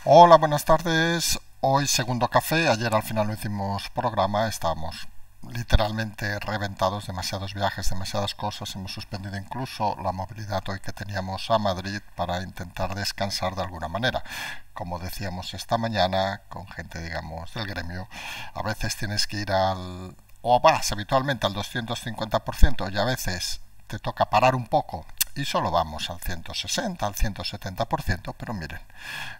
Hola, buenas tardes. Hoy segundo café. Ayer al final no hicimos programa. Estábamos literalmente reventados, demasiados viajes, demasiadas cosas. Hemos suspendido incluso la movilidad hoy que teníamos a Madrid para intentar descansar de alguna manera. Como decíamos esta mañana con gente, digamos, del gremio, a veces tienes que ir o vas habitualmente al 250% y a veces te toca parar un poco y solo vamos al 160, al 170%, pero miren,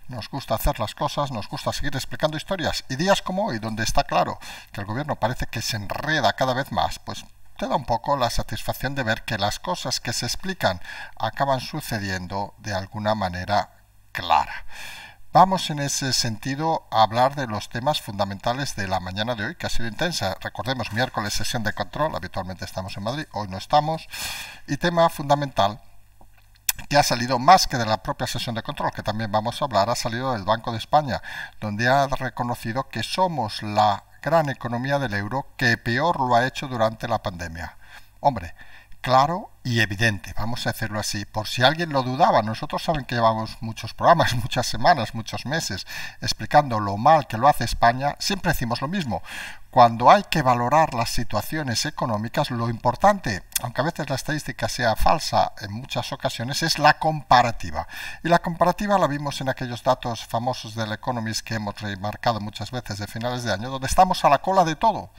nos gusta hacer las cosas, nos gusta seguir explicando historias y días como hoy, donde está claro que el gobierno parece que se enreda cada vez más, pues te da un poco la satisfacción de ver que las cosas que se explican acaban sucediendo de alguna manera clara. Vamos en ese sentido a hablar de los temas fundamentales de la mañana de hoy, que ha sido intensa. Recordemos, miércoles sesión de control, habitualmente estamos en Madrid, hoy no estamos. Y tema fundamental que ha salido más que de la propia sesión de control, que también vamos a hablar, ha salido del Banco de España, donde ha reconocido que somos la gran economía del euro que peor lo ha hecho durante la pandemia. Hombre, claro y evidente, vamos a hacerlo así. Por si alguien lo dudaba, nosotros saben que llevamos muchos programas, muchas semanas, muchos meses explicando lo mal que lo hace España. Siempre decimos lo mismo. Cuando hay que valorar las situaciones económicas, lo importante, aunque a veces la estadística sea falsa en muchas ocasiones, es la comparativa. Y la comparativa la vimos en aquellos datos famosos del Economist que hemos remarcado muchas veces de finales de año, donde estamos a la cola de todo.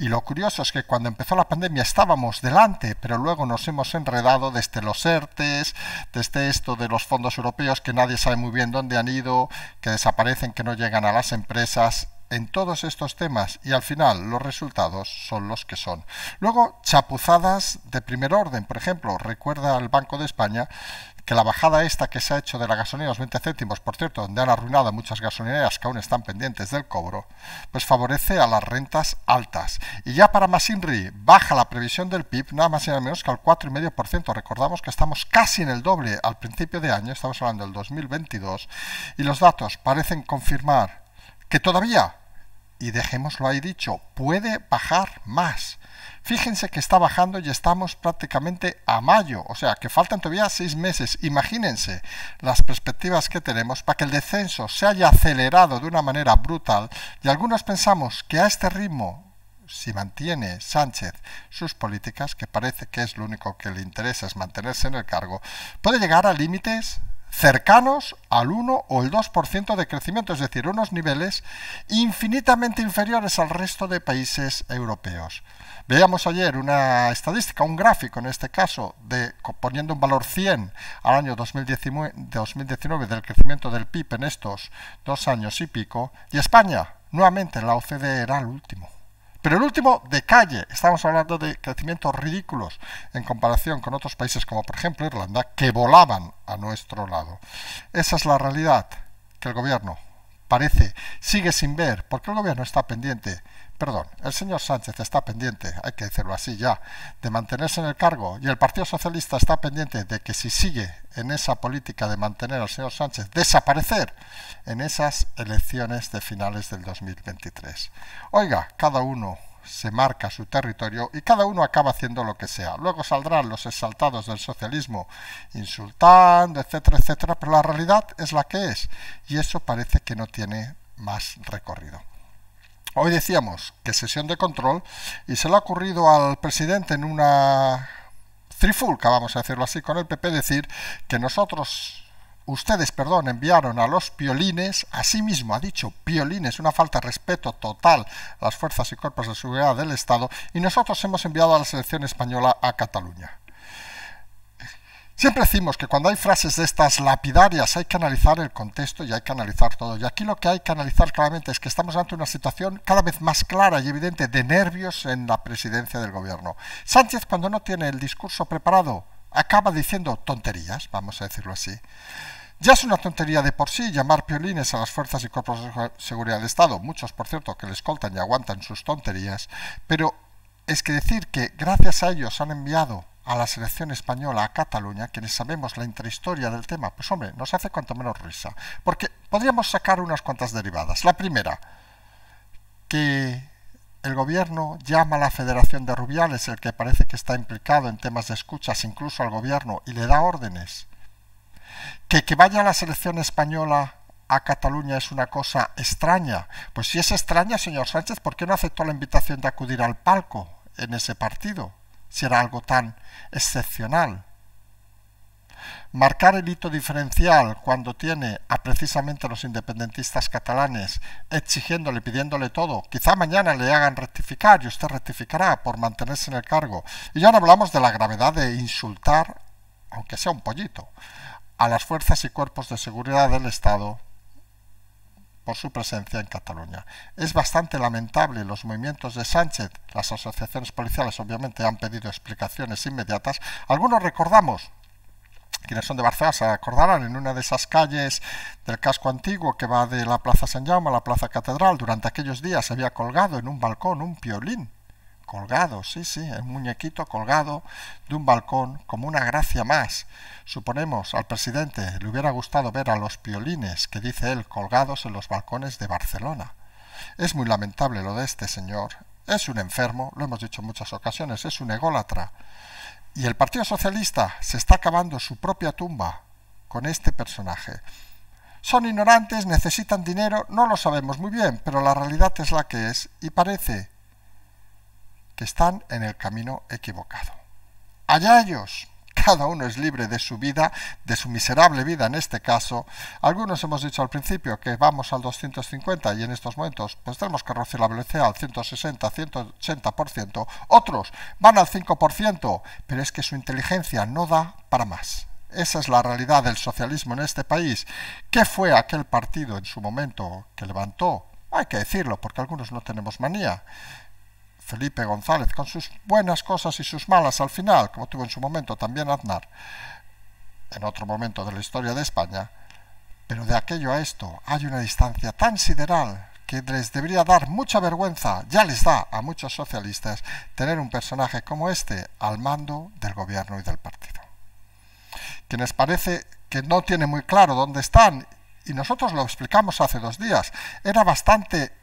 Y lo curioso es que cuando empezó la pandemia estábamos delante, pero luego nos hemos enredado desde los ERTES, desde esto de los fondos europeos que nadie sabe muy bien dónde han ido, que desaparecen, que no llegan a las empresas, en todos estos temas, y al final los resultados son los que son. Luego, chapuzadas de primer orden. Por ejemplo, recuerda el Banco de España que la bajada esta que se ha hecho de la gasolina a los 20 céntimos, por cierto, donde han arruinado a muchas gasolineras que aún están pendientes del cobro, pues favorece a las rentas altas. Y ya para más INRI, baja la previsión del PIB nada más y nada menos que al 4,5%. Recordamos que estamos casi en el doble al principio de año, estamos hablando del 2022, y los datos parecen confirmar que todavía, y dejémoslo ahí dicho, puede bajar más. Fíjense que está bajando y estamos prácticamente a mayo, o sea que faltan todavía 6 meses. Imagínense las perspectivas que tenemos para que el descenso se haya acelerado de una manera brutal, y algunos pensamos que a este ritmo, si mantiene Sánchez sus políticas, que parece que es lo único que le interesa es mantenerse en el cargo, puede llegar a límites cercanos al 1 o el 2% de crecimiento, es decir, unos niveles infinitamente inferiores al resto de países europeos. Veíamos ayer una estadística, un gráfico en este caso, poniendo un valor 100 al año 2019 del crecimiento del PIB en estos 2 años y pico, y España, nuevamente en la OCDE, era el último. Pero el último de calle. Estamos hablando de crecimientos ridículos en comparación con otros países como por ejemplo Irlanda, que volaban a nuestro lado. Esa es la realidad que el gobierno sigue sin ver, porque el gobierno está pendiente, el señor Sánchez está pendiente, hay que decirlo así ya, de mantenerse en el cargo, y el Partido Socialista está pendiente de que si sigue en esa política de mantener al señor Sánchez, desaparecer en esas elecciones de finales del 2023. Oiga, cada uno se marca su territorio y cada uno acaba haciendo lo que sea. Luego saldrán los exaltados del socialismo insultando, etcétera, etcétera, pero la realidad es la que es, y eso parece que no tiene más recorrido. Hoy decíamos que sesión de control, y se le ha ocurrido al presidente en una trifulca, vamos a decirlo así, con el PP, decir que ustedes, enviaron a los piolines, así mismo ha dicho piolines, una falta de respeto total a las fuerzas y cuerpos de seguridad del Estado, y nosotros hemos enviado a la selección española a Cataluña. Siempre decimos que cuando hay frases de estas lapidarias hay que analizar el contexto y hay que analizar todo. Y aquí lo que hay que analizar claramente es que estamos ante una situación cada vez más clara y evidente de nervios en la presidencia del gobierno. Sánchez, cuando no tiene el discurso preparado, acaba diciendo tonterías, vamos a decirlo así. Ya es una tontería de por sí llamar piolines a las fuerzas y cuerpos de seguridad del Estado, muchos por cierto que le escoltan y aguantan sus tonterías, pero es que decir que gracias a ellos han enviado a la selección española a Cataluña, quienes sabemos la intrahistoria del tema, pues hombre, nos hace cuanto menos risa, porque podríamos sacar unas cuantas derivadas. La primera, que el gobierno llama a la Federación de Rubiales, el que parece que está implicado en temas de escuchas incluso al gobierno, y le da órdenes. Que vaya a la selección española a Cataluña es una cosa extraña. Pues si es extraña, señor Sánchez, ¿por qué no aceptó la invitación de acudir al palco en ese partido? Si era algo tan excepcional. Marcar el hito diferencial cuando tiene a precisamente los independentistas catalanes exigiéndole, pidiéndole todo, quizá mañana le hagan rectificar y usted rectificará por mantenerse en el cargo. Y ya ahora hablamos de la gravedad de insultar, aunque sea un pollito, a las fuerzas y cuerpos de seguridad del Estado por su presencia en Cataluña. Es bastante lamentable los movimientos de Sánchez. Las asociaciones policiales obviamente han pedido explicaciones inmediatas. Algunos recordamos, quienes son de Barcelona se acordarán, en una de esas calles del casco antiguo que va de la Plaza Sant Jaume a la Plaza Catedral, durante aquellos días se había colgado en un balcón un piolín. Colgado, sí, un muñequito colgado de un balcón como una gracia más. Suponemos al presidente le hubiera gustado ver a los piolines, que dice él, colgados en los balcones de Barcelona. Es muy lamentable lo de este señor. Es un enfermo, lo hemos dicho en muchas ocasiones, es un ególatra. Y el Partido Socialista se está cavando su propia tumba con este personaje. Son ignorantes, necesitan dinero, no lo sabemos muy bien, pero la realidad es la que es y parece que están en el camino equivocado. Allá ellos, cada uno es libre de su vida, de su miserable vida en este caso. Algunos hemos dicho al principio que vamos al 250 y en estos momentos pues tenemos que reducir la velocidad al 160, 180%. Otros van al 5%, pero es que su inteligencia no da para más. Esa es la realidad del socialismo en este país. ¿Qué fue aquel partido en su momento que levantó? Hay que decirlo, porque algunos no tenemos manía. Felipe González, con sus buenas cosas y sus malas al final, como tuvo en su momento también Aznar, en otro momento de la historia de España, pero de aquello a esto hay una distancia tan sideral que les debería dar mucha vergüenza, ya les da a muchos socialistas, tener un personaje como este al mando del gobierno y del partido. Quienes parece que no tiene muy claro dónde están, y nosotros lo explicamos hace 2 días, era bastante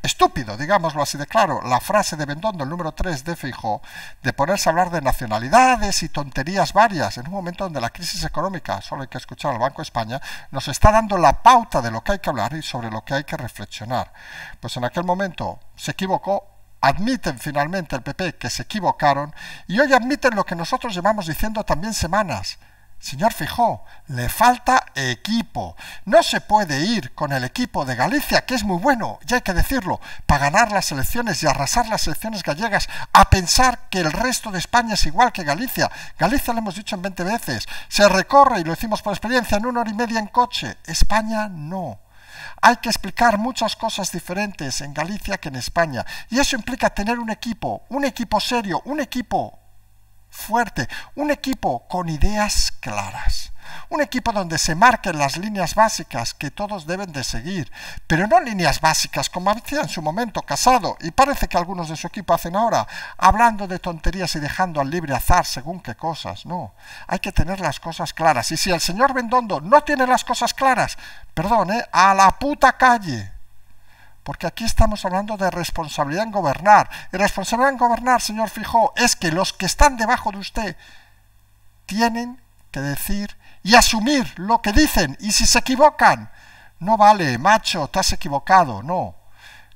estúpido, digámoslo así de claro, la frase de Bendondo, el número 3 de Feijóo, de ponerse a hablar de nacionalidades y tonterías varias en un momento donde la crisis económica, solo hay que escuchar al Banco de España, nos está dando la pauta de lo que hay que hablar y sobre lo que hay que reflexionar. Pues en aquel momento se equivocó, admiten finalmente el PP que se equivocaron y hoy admiten lo que nosotros llevamos diciendo también semanas. Señor Feijóo, le falta equipo. No se puede ir con el equipo de Galicia, que es muy bueno, ya hay que decirlo, para ganar las elecciones y arrasar las elecciones gallegas, a pensar que el resto de España es igual que Galicia. Galicia, lo hemos dicho en 20 veces, se recorre, y lo decimos por experiencia, en 1 hora y media en coche. España no. Hay que explicar muchas cosas diferentes en Galicia que en España. Y eso implica tener un equipo serio, un equipo fuerte, un equipo con ideas claras, un equipo donde se marquen las líneas básicas que todos deben de seguir, pero no líneas básicas como hacía en su momento Casado, y parece que algunos de su equipo hacen ahora, hablando de tonterías y dejando al libre azar según qué cosas. No, hay que tener las cosas claras, y si el señor Bendondo no tiene las cosas claras, perdón, a la puta calle. Porque aquí estamos hablando de responsabilidad en gobernar. Y responsabilidad en gobernar, señor Feijóo, es que los que están debajo de usted tienen que decir y asumir lo que dicen. Y si se equivocan, no vale, macho, te has equivocado, no.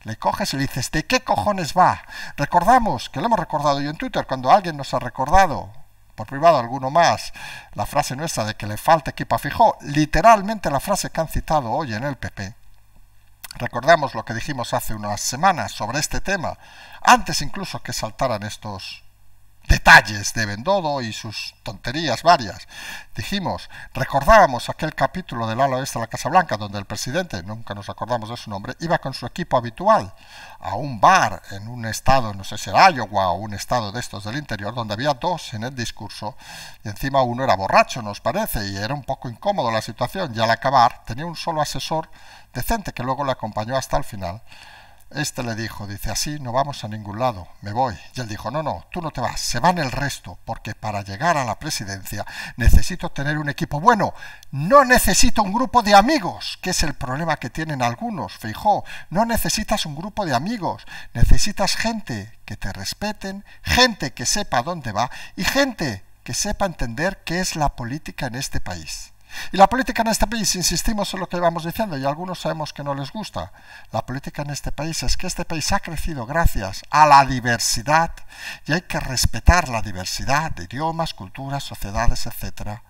Le coges y le dices, ¿de qué cojones va? Recordamos, que lo hemos recordado yo en Twitter, cuando alguien nos ha recordado, por privado alguno más, la frase nuestra de que le falta equipo a Feijóo, literalmente la frase que han citado hoy en el PP. Recordamos lo que dijimos hace unas semanas sobre este tema, antes incluso que saltaran estos detalles de Bendodo y sus tonterías varias. Recordábamos aquel capítulo del ala oeste de la Casa Blanca donde el presidente, nunca nos acordamos de su nombre, iba con su equipo habitual a un bar en un estado, no sé si era Iowa o un estado de estos del interior, donde había 2 en el discurso y encima uno era borracho, nos parece, y era un poco incómodo la situación, y al acabar tenía un solo asesor decente que luego le acompañó hasta el final. Este le dijo, dice, así no vamos a ningún lado, me voy. Y él dijo, no, tú no te vas, se van el resto, porque para llegar a la presidencia necesito tener un equipo bueno, no necesito un grupo de amigos, que es el problema que tienen algunos. Feijóo, no necesitas un grupo de amigos, necesitas gente que te respeten, gente que sepa dónde va y gente que sepa entender qué es la política en este país. Y la política en este país, insistimos en lo que vamos diciendo y algunos sabemos que no les gusta, la política en este país es que este país ha crecido gracias a la diversidad y hay que respetar la diversidad de idiomas, culturas, sociedades, etc.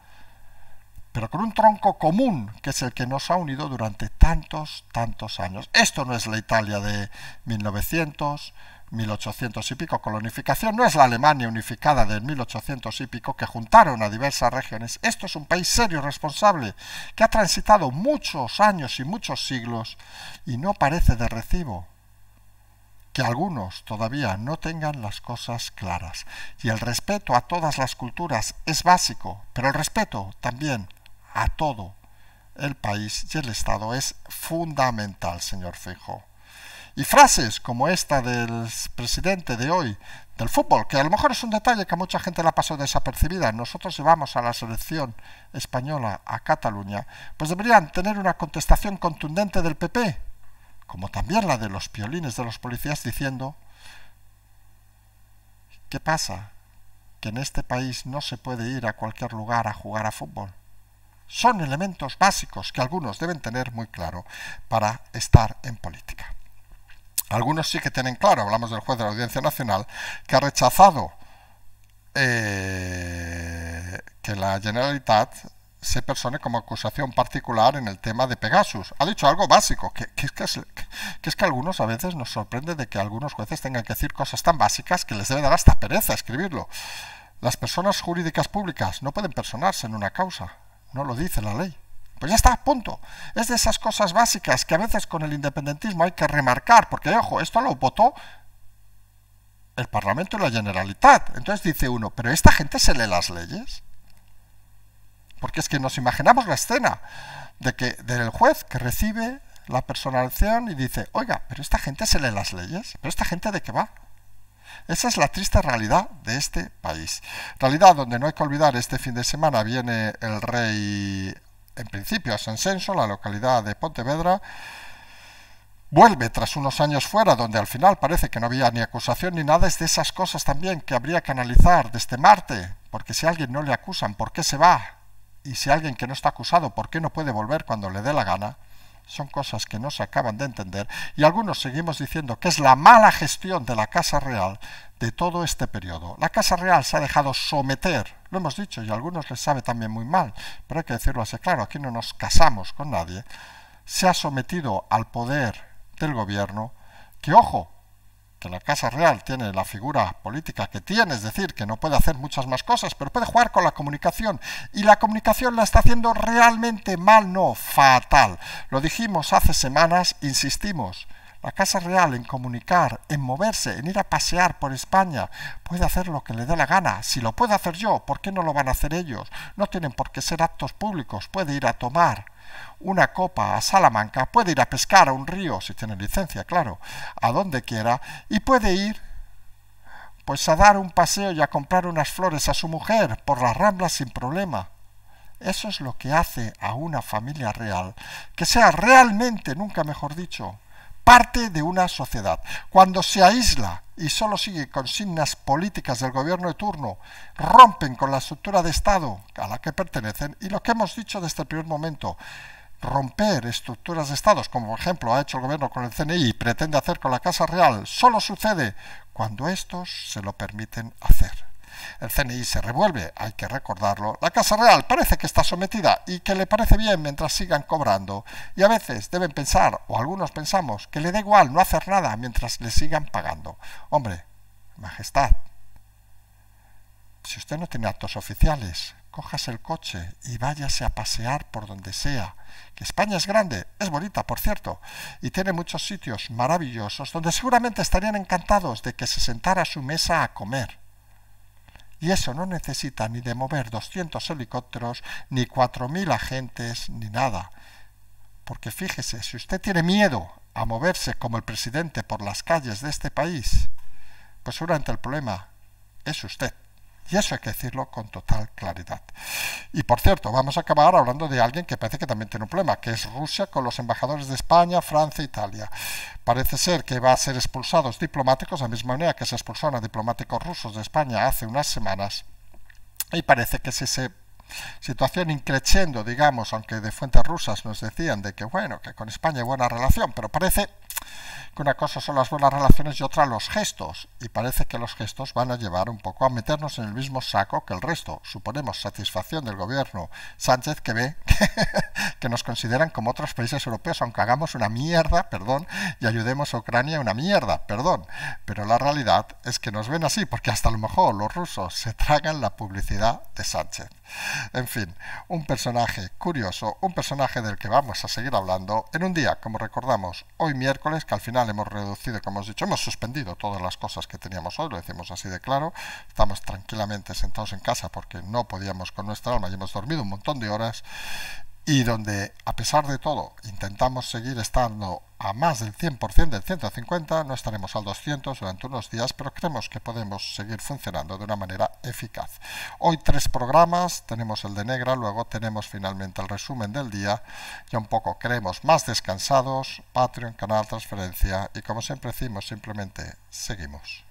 Pero con un tronco común que es el que nos ha unido durante tantos años. Esto no es la Italia de 1900, 1800 y pico, colonificación, no es la Alemania unificada del 1800 y pico que juntaron a diversas regiones. Esto es un país serio y responsable que ha transitado muchos años y muchos siglos y no parece de recibo que algunos todavía no tengan las cosas claras. Y el respeto a todas las culturas es básico, pero el respeto también a todo el país y el Estado es fundamental, señor Feijóo. Y frases como esta del presidente de hoy del fútbol, que a lo mejor es un detalle que a mucha gente la pasó desapercibida, nosotros llevamos a la selección española a Cataluña, pues deberían tener una contestación contundente del PP, como también la de los piolines de los policías diciendo: ¿qué pasa? Que en este país no se puede ir a cualquier lugar a jugar a fútbol. Son elementos básicos que algunos deben tener muy claro para estar en política. Algunos sí que tienen claro, hablamos del juez de la Audiencia Nacional, que ha rechazado que la Generalitat se persone como acusación particular en el tema de Pegasus. Ha dicho algo básico, que es que algunos a veces nos sorprende de que algunos jueces tengan que decir cosas tan básicas que les debe dar hasta pereza escribirlo. Las personas jurídicas públicas no pueden personarse en una causa, no lo dice la ley. Pues ya está, punto. Es de esas cosas básicas que a veces con el independentismo hay que remarcar, porque, ojo, esto lo votó el Parlamento y la Generalitat. Entonces dice uno, ¿pero esta gente se lee las leyes? Porque es que nos imaginamos la escena del juez que recibe la personalización y dice, oiga, ¿pero esta gente se lee las leyes? ¿Pero esta gente de qué va? Esa es la triste realidad de este país. Realidad donde no hay que olvidar, este fin de semana viene el rey, en principio a San Censo, la localidad de Pontevedra. Vuelve tras unos años fuera, donde al final parece que no había ni acusación ni nada. Es de esas cosas también que habría que analizar desde Marte, porque si a alguien no le acusan, ¿por qué se va? Y si alguien que no está acusado, ¿por qué no puede volver cuando le dé la gana? Son cosas que no se acaban de entender y algunos seguimos diciendo que es la mala gestión de la Casa Real de todo este periodo. La Casa Real se ha dejado someter, lo hemos dicho y a algunos les sabe también muy mal, pero hay que decirlo así claro, aquí no nos casamos con nadie. Se ha sometido al poder del gobierno, que ojo, que la Casa Real tiene la figura política que tiene, es decir, que no puede hacer muchas más cosas, pero puede jugar con la comunicación, y la comunicación la está haciendo realmente mal, no, fatal. Lo dijimos hace semanas, insistimos, la Casa Real en comunicar, en moverse, en ir a pasear por España, puede hacer lo que le dé la gana. Si lo puedo hacer yo, ¿por qué no lo van a hacer ellos? No tienen por qué ser actos públicos, puede ir a tomar una copa a Salamanca, puede ir a pescar a un río, si tiene licencia, claro, a donde quiera, y puede ir pues a dar un paseo y a comprar unas flores a su mujer por las Ramblas sin problema. Eso es lo que hace a una familia real, que sea realmente, nunca mejor dicho, parte de una sociedad. Cuando se aísla y solo sigue consignas políticas del gobierno de turno, rompen con la estructura de Estado a la que pertenecen, y lo que hemos dicho desde el primer momento, romper estructuras de Estados, como por ejemplo ha hecho el gobierno con el CNI y pretende hacer con la Casa Real, solo sucede cuando estos se lo permiten hacer. El CNI se revuelve, hay que recordarlo. La Casa Real parece que está sometida y que le parece bien mientras sigan cobrando. Y a veces deben pensar, o algunos pensamos, que le da igual no hacer nada mientras le sigan pagando. Hombre, Majestad, si usted no tiene actos oficiales, cójase el coche y váyase a pasear por donde sea. Que España es grande, es bonita, por cierto, y tiene muchos sitios maravillosos donde seguramente estarían encantados de que se sentara a su mesa a comer. Y eso no necesita ni de mover 200 helicópteros, ni 4.000 agentes, ni nada. Porque fíjese, si usted tiene miedo a moverse como el presidente por las calles de este país, pues seguramente el problema es usted. Y eso hay que decirlo con total claridad. Y por cierto, vamos a acabar hablando de alguien que parece que también tiene un problema, que es Rusia con los embajadores de España, Francia e Italia. Parece ser que va a ser expulsados diplomáticos, de la misma manera que se expulsaron a diplomáticos rusos de España hace unas semanas. Y parece que si se Situación increciendo, digamos, aunque de fuentes rusas nos decían de que, bueno, que con España hay buena relación, pero parece que una cosa son las buenas relaciones y otra los gestos, y parece que los gestos van a llevar un poco a meternos en el mismo saco que el resto. Suponemos satisfacción del gobierno Sánchez, que ve que nos consideran como otros países europeos, aunque hagamos una mierda, perdón, y ayudemos a Ucrania una mierda, perdón, pero la realidad es que nos ven así, porque hasta a lo mejor los rusos se tragan la publicidad de Sánchez. En fin, un personaje curioso, un personaje del que vamos a seguir hablando en un día, como recordamos, hoy miércoles, que al final hemos reducido, como hemos dicho, hemos suspendido todas las cosas que teníamos hoy, lo decimos así de claro, estamos tranquilamente sentados en casa porque no podíamos con nuestra alma y hemos dormido un montón de horas, y donde, a pesar de todo, intentamos seguir estando a más del 100% del 150, no estaremos al 200 durante unos días, pero creemos que podemos seguir funcionando de una manera eficaz. Hoy 3 programas, tenemos el de Negra, luego tenemos finalmente el resumen del día, ya un poco creemos más descansados, Patreon, canal, transferencia, y como siempre decimos, simplemente seguimos.